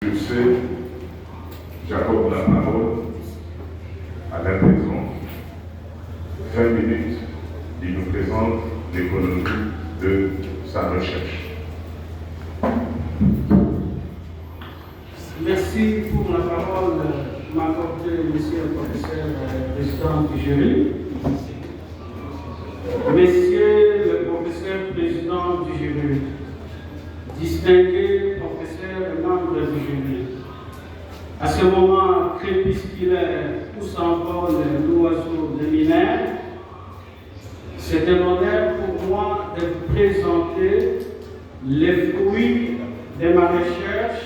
Je sais, j'accorde la parole à la présent 20 minutes. Il nous présente l'économie de sa recherche. Merci pour la parole m'accorder, monsieur le professeur président du jury. Monsieur le professeur président du jury, distingué professeur et membre du jury, à ce moment crépusculaire où s'envole l'oiseau de minaire, c'est un honneur pour moi de vous présenter les fruits de ma recherche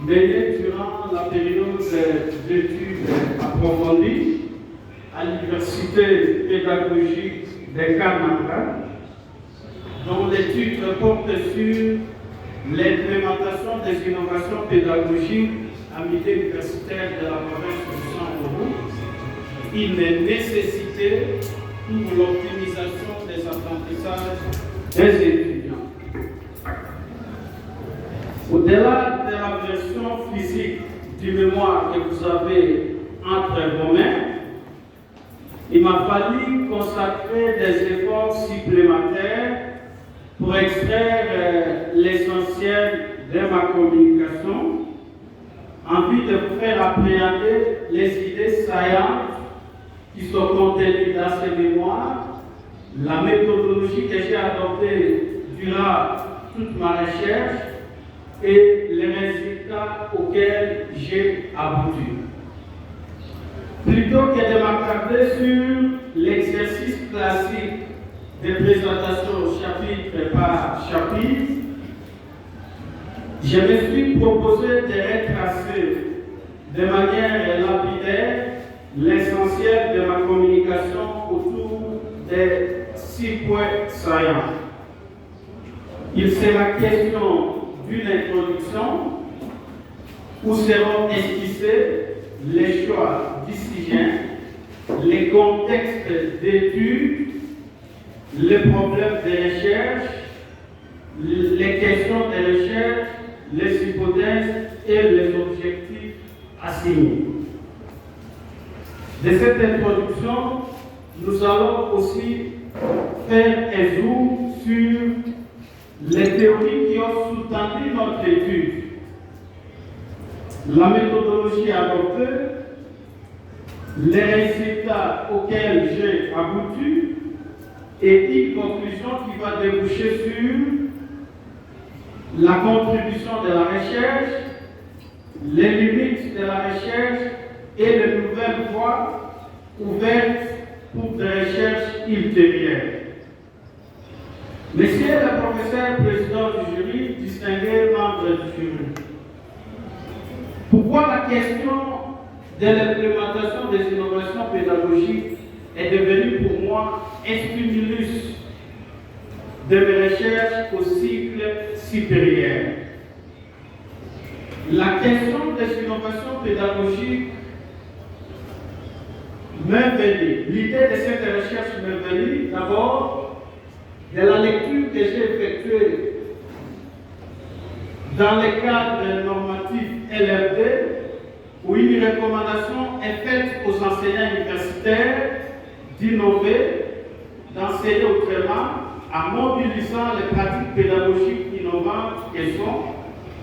menée durant la période d'études approfondies à l'Université pédagogique de Kananga, dont l'étude porte sur l'implémentation des innovations pédagogiques à milieu universitaire de la province du Saint-Laurent, une nécessité pour l'optimisation des apprentissages des étudiants. Au-delà de la version physique du mémoire que vous avez entre vos mains, il m'a fallu consacrer des efforts supplémentaires pour extraire l'essentiel de ma communication, en vue de vous faire appréhender les idées saillantes qui sont contenues dans ces mémoires, la méthodologie que j'ai adoptée durant toute ma recherche et les résultats auxquels j'ai abouti. Plutôt que de m'attarder sur l'exercice classique de présentation chapitre par chapitre, je me suis proposé de retracer de manière lapidaire l'essentiel de ma communication autour des 6 points saillants. Il sera question d'une introduction où seront esquissés les choix disciplinaires, les contextes d'études, les problèmes de recherche, les questions de recherche, les hypothèses et les objectifs assignés. De cette introduction, nous allons aussi faire un zoom sur les théories qui ont sous-tendu notre étude, la méthodologie adoptée, les résultats auxquels j'ai abouti et une conclusion qui va déboucher sur la contribution de la recherche, les limites de la recherche et les nouvelles voies ouvertes pour des recherches ultérieures. Monsieur le professeur président du jury, distingué membre du jury, pourquoi la question de l'implémentation des innovations pédagogiques est devenue pour moi un stimulus de mes recherches au cycle supérieur? La question des innovations pédagogiques m'est venue. L'idée de cette recherche m'est venue d'abord de la lecture que j'ai effectuée dans le cadre normatif LRD, où une recommandation est faite aux enseignants universitaires d'innover, d'enseigner autrement, en mobilisant les pratiques pédagogiques innovantes que sont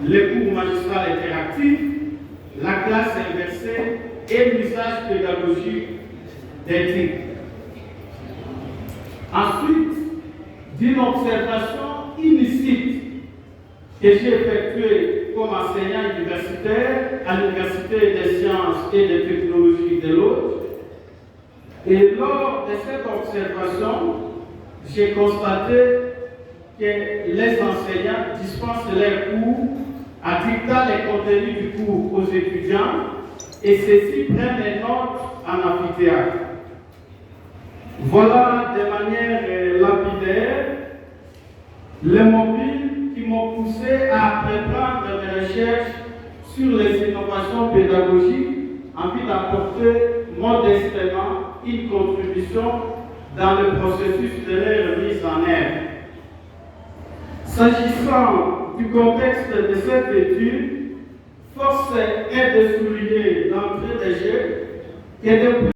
les cours magistraux interactifs, la classe inversée et l'usage pédagogique des TIC. Ensuite, d'une observation illicite que j'ai effectuée comme enseignant universitaire à l'Université des sciences et des technologies de l'Aude. Et lors de cette observation, j'ai constaté que les enseignants dispensent leurs cours en dictant les contenus du cours aux étudiants et ceux-ci prennent des notes en amphithéâtre. Voilà de manière lapidaire les mobiles qui m'ont poussé à entreprendre des recherches sur les innovations pédagogiques en vue d'apporter modestement une contribution dans le processus de leur mise en œuvre. S'agissant du contexte de cette étude, force est de souligner d'entrée des jeux que depuis